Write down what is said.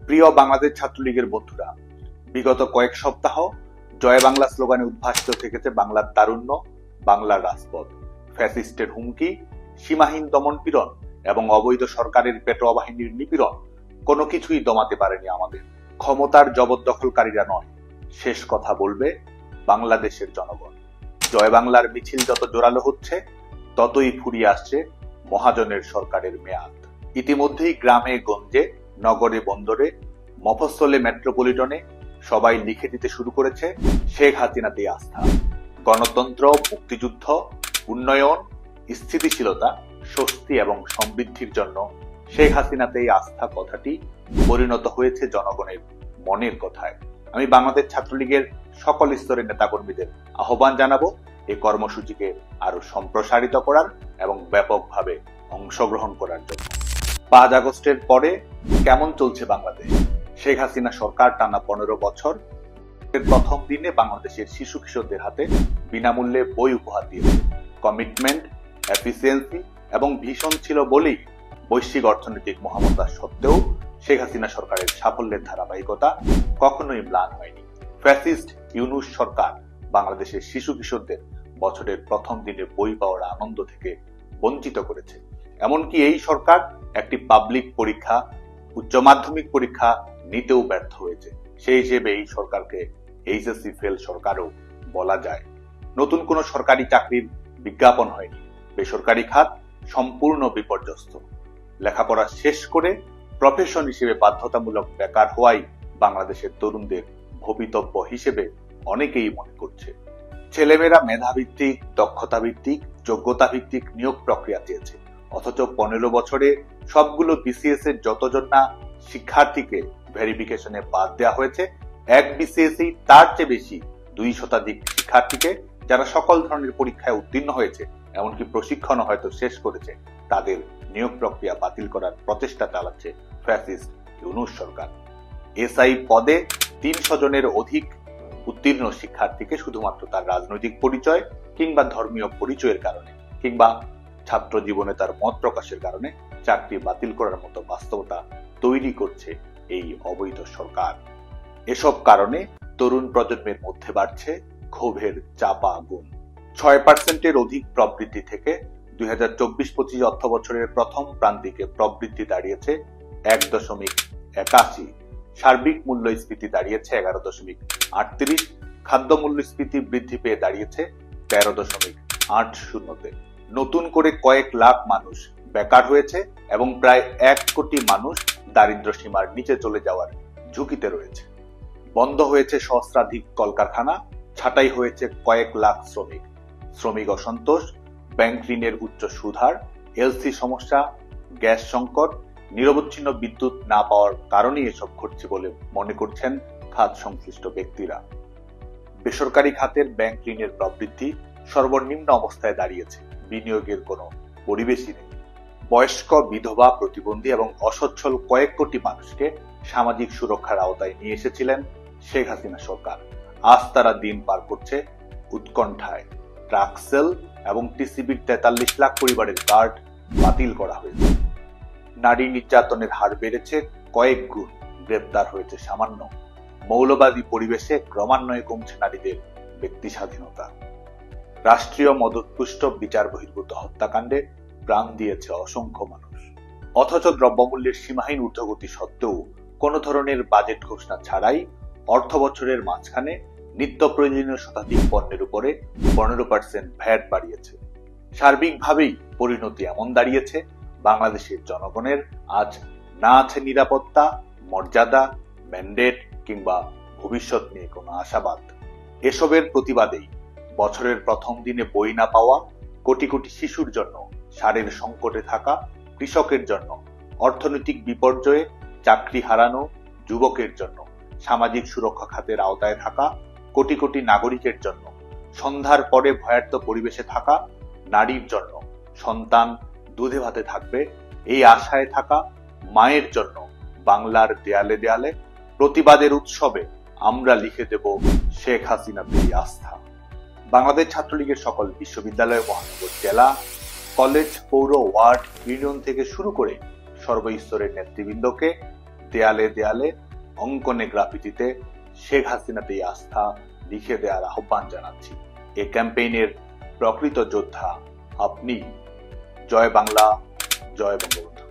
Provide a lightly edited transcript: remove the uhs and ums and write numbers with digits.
প্রিয় বাংলাদেশ ছাত্রলীগের বন্ধুরা, বিগত কয়েক সপ্তাহ জয় বাংলা স্লোগানে উদ্ভাসিত থেকেছে বাংলার তারুণ্য, বাংলার রাজপথ। ফ্যাসিস্টের হুমকি, সীমাহীন দমনপীড়ন এবং অবৈধ সরকারের পেটোয়া বাহিনীর নিপীড়ন কোনো কিছুই দমাতে পারেনি আমাদের। ক্ষমতার জবরদখলকারীরা নয়, শেষ কথা বলবে বাংলাদেশের জনগণ। জয় বাংলার মিছিল যত জোরালো হচ্ছে, ততই ফুরিয়ে আসছে মহাজনের সরকারের মেয়াদ। ইতিমধ্যেই গ্রামে গঞ্জে, নগরে বন্দরে, মফস্বলে মেট্রোপলিটনে সবাই লিখে দিতে শুরু করেছে শেখ হাসিনাতেই আস্থা। গণতন্ত্র, মুক্তিযুদ্ধ, উন্নয়ন, স্থিতিশীলতা, স্বস্তি এবং সমৃদ্ধির জন্য শেখ হাসিনাতেই আস্থা কথাটি পরিণত হয়েছে জনগণের মনের কথায়। আমি বাংলাদেশ ছাত্রলীগের সকল স্তরের নেতাকর্মীদের আহ্বান জানাবো এই কর্মসূচিকে আরো সম্প্রসারিত করার এবং ব্যাপকভাবে অংশগ্রহণ করার জন্য। 5 আগস্টের পরে কেমন চলছে বাংলাদেশ? শেখ হাসিনা সরকার টানা 15 বছর প্রথম দিনে বাংলাদেশের শিশু কিশোরদের হাতে বিনামূল্যে বই উপহার দিয়েছে। কমিটমেন্ট, এফিসিয়েন্সি এবং ভীষণ ছিল বলেই বৈশ্বিক অর্থনৈতিক মহামন্দা সত্ত্বেও শেখ হাসিনা সরকারের সাফল্যের ধারাবাহিকতা কখনোই ম্লান হয়নি। ফ্যাসিস্ট ইউনূস সরকার বাংলাদেশের শিশু কিশোরদের বছরের প্রথম দিনে বই পাওয়ার আনন্দ থেকে বঞ্চিত করেছে। এমনকি এই সরকার একটি পাবলিক পরীক্ষা, উচ্চ মাধ্যমিক পরীক্ষা নিতেও ব্যর্থ হয়েছে। সেই হিসেবে এই সরকারকে এইচএসসি ফেল সরকারও বলা যায়। নতুন কোনো সরকারি চাকরির বিজ্ঞাপন হয়নি। বেসরকারি খাত সম্পূর্ণ বিপর্যস্ত। লেখাপড়া শেষ করে প্রফেশন হিসেবে বাধ্যতামূলক বেকার হওয়াই বাংলাদেশের তরুণদের ভবিতব্য হিসেবে অনেকেই মনে করছে। ছেলেমেয়েরা মেধাভিত্তিক, দক্ষতা ভিত্তিক, যোগ্যতা ভিত্তিক নিয়োগ প্রক্রিয়া চেয়েছে, অথচ 15 বছরে সবগুলো বিসিএস এর যতজন না শিক্ষার্থীকে ভেরিফিকেশনে বাদ দেওয়া হয়েছে, এক বিসিএস তার চেয়ে বেশি 2 শতাধিক শিক্ষার্থীকে যারা সকল ধরনের পরীক্ষায় উত্তীর্ণ হয়েছে, এমনকি প্রশিক্ষণ হয়তো শেষ করেছে, তাদের নিয়োগ প্রক্রিয়া বাতিল করার প্রচেষ্টা চালাচ্ছে ফ্যাসিস্ট ইউনূস সরকার। এসআই পদে 300 জনের অধিক উত্তীর্ণ শিক্ষার্থীকে শুধুমাত্র তার রাজনৈতিক পরিচয় কিংবা ধর্মীয় পরিচয়ের কারণে কিংবা ছাত্র জীবনে তার মত প্রকাশের কারণে চাকরি বাতিল করার মতো বাস্তবতা তৈরি করছে এই অবৈধ সরকার। এসব কারণে তরুণ প্রজন্মের মধ্যে বাড়ছে ক্ষোভের চাপা আগুন। 6% অধিক প্রবৃদ্ধি থেকে 2024-25 অর্থ বছরের প্রথম প্রান্তিকে প্রবৃদ্ধি দাঁড়িয়েছে 1.81। সার্বিক মূল্যস্ফীতি দাঁড়িয়েছে 11.38। খাদ্য মূল্যস্ফীতি বৃদ্ধি পেয়ে দাঁড়িয়েছে 13.80-তে। নতুন করে কয়েক লাখ মানুষ বেকার হয়েছে এবং প্রায় 1 কোটি মানুষ দারিদ্র্য সীমার নিচে চলে যাওয়ার ঝুঁকিতে রয়েছে। বন্ধ হয়েছে সহস্রাধিক কলকারখানা, ছাঁটাই হয়েছে কয়েক লাখ শ্রমিক। শ্রমিক অসন্তোষ, ব্যাংক ঋণের উচ্চ সুদহার, এলসি সমস্যা, গ্যাস সংকট, নিরবচ্ছিন্ন বিদ্যুৎ না পাওয়ার কারণেই এসব ঘটছে বলে মনে করছেন খাত সংশ্লিষ্ট ব্যক্তিরা। বেসরকারি খাতের ব্যাংক ঋণের প্রবৃদ্ধি সর্বনিম্ন অবস্থায় দাঁড়িয়েছে। বিনিয়োগের কোনো পরিবেশই নেই। বয়স্ক, বিধবা, প্রতিবন্ধী এবং অসচ্ছল কয়েক কোটি মানুষকে সামাজিক সুরক্ষার আওতায় নিয়ে এসেছিলেন শেখ হাসিনা সরকার। আজ তারা দিন পার করছে উৎকণ্ঠায়। ট্রাকসেল এবং টিসিবির 43 লাখ পরিবারের কার্ড বাতিল করা হয়েছে। নারী নির্যাতনের হার বেড়েছে কয়েক গুণ, গ্রেপ্তার হয়েছে সামান্য। মৌলবাদী পরিবেশে ক্রমান্বয়ে কমছে নারীদের ব্যক্তি স্বাধীনতা। রাষ্ট্রীয় মদতপুষ্ট বিচার বহির্ভূত হত্যাকাণ্ডে প্রাণ দিয়েছে অসংখ্য মানুষ। অথচ দ্রব্যমূল্যের সীমাহীন ঊর্ধ্বগতি সত্ত্বেও কোনো ধরনের বাজেট ঘোষণা ছাড়াই অর্থ বছরের মাঝখানে নিত্য প্রয়োজনীয় শতাধিক পণ্যের উপরে 15% ভ্যাট বাড়িয়েছে। সার্বিকভাবেই পরিণতি এমন দাঁড়িয়েছে, বাংলাদেশের জনগণের আজ না আছে নিরাপত্তা, মর্যাদা, ম্যান্ডেট কিংবা ভবিষ্যৎ নিয়ে কোনো আশাবাদ। এসবের প্রতিবাদেই বছরের প্রথম দিনে বই না পাওয়া, কোটি কোটি শিশুর জন্য সারের সংকটে থাকা, কৃষকের জন্য অর্থনৈতিক বিপর্যয়ে চাকরি হারানো যুবকের জন্য সামাজিক সুরক্ষা খাতের আওতায় থাকা কোটি কোটি নাগরিকের জন্য সন্ধ্যার পরে ভয়ার্ত পরিবেশে থাকা নারীর জন্য সন্তান দুধে ভাতে থাকবে এই আশায় থাকা মায়ের জন্য বাংলার দেয়ালে দেয়ালে প্রতিবাদের উৎসবে আমরা লিখে দেব শেখ হাসিনাতেই আস্থা। বাংলাদেশ ছাত্রলীগের সকল বিশ্ববিদ্যালয়, মহানগর, জেলা, কলেজ, পৌর, ওয়ার্ড, ইউনিয়ন থেকে শুরু করে সর্বস্তরের নেতৃবৃন্দকে দেয়ালে দেয়ালে অঙ্কনে গ্রাফিতিতে শেখ হাসিনাতেই আস্থা লিখে দেওয়ার আহ্বান জানাচ্ছি। এ ক্যাম্পেইনের প্রকৃত যোদ্ধা আপনি। জয় বাংলা, জয় বঙ্গবন্ধু।